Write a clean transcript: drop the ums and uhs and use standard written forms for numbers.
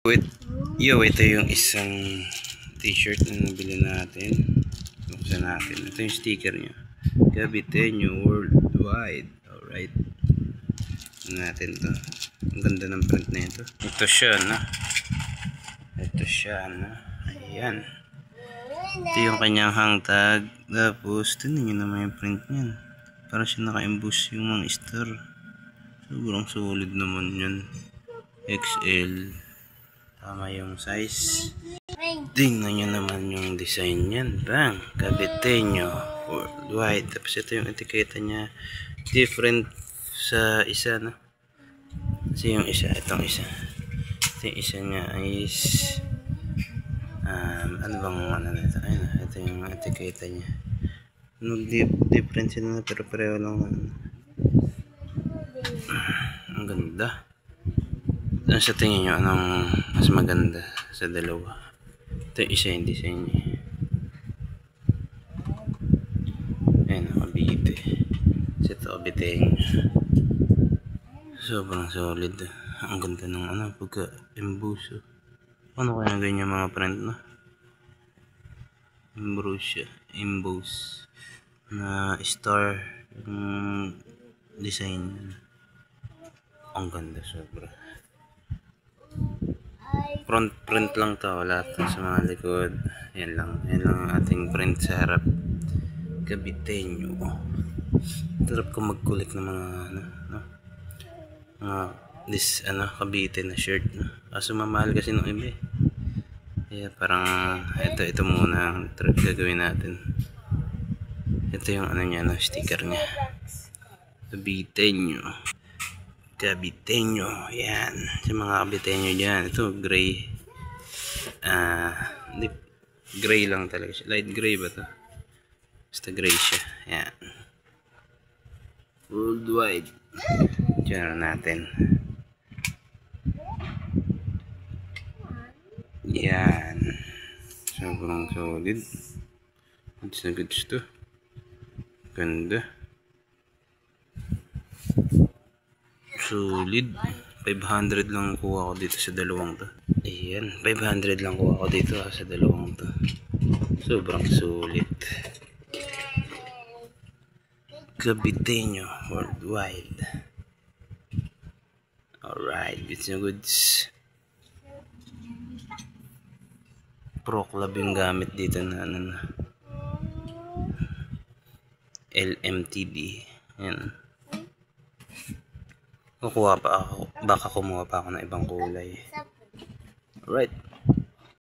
Ito yung isang t-shirt na nabili natin. Buksan natin. Ito yung sticker niya. Gabiteño Worldwide. Alright. Natin to. Ang ganda ng print na ito. Ito siya, no? Ayan. Ito yung kanyang hang tag. Tapos, tinan nyo naman yung print niyan. Parang siya naka-emboss yung mga star. Sobrang solid naman yan. XL. Tama yung size. Tingnan nyo naman yung design yan. Bang! Gabiteño Worldwide. Tapos ito yung etiketa niya. Different sa isa, no? Kasi yung isa, itong isa. Ito yung isa niya is ano bang ano na ito? Ayun, ito yung etiketa niya. Different sila na pero pareho lang. Ang ganda. Ano sa tingin nyo? Anong mas maganda sa dalawa? Ito yung isa yung design niya. Ayan, nakabite. Ito, Gabiteño. Sobrang solid. Ang ganda ng pagka-emboss. Ano kaya ganyan mga print na? Emboss na star yung design. Ang ganda sobra. Front print lang to, wala to sa mga likod. Yan lang ang ating print sa harap. Gabiteño. Sarap ko mag-collect ng mga Cavite na shirt, no? Kaso mamahal kasi nung iba eh. Kaya parang ito muna ang gagawin natin. Ito yung niya, sticker niya. Gabiteño. Yan. Sa mga Gabiteño dyan. Ito gray. Gray lang talaga siya. Light gray ba to? Basta gray siya. Yan. Worldwide. Diyan natin. Yan. Sobrang solid. Goods na goods to. Ganda. Solid. 500 lang kuha ko dito sa dalawang to. Ayan. 500 lang kuha ko dito sa dalawang to. Sobrang solid. Gabiteño Worldwide. Alright. Goods na goods. Pro Club yung gamit dito na LMTB. Yan. Kukuha pa ako. Baka kumuha pa ako ng ibang kulay. Alright.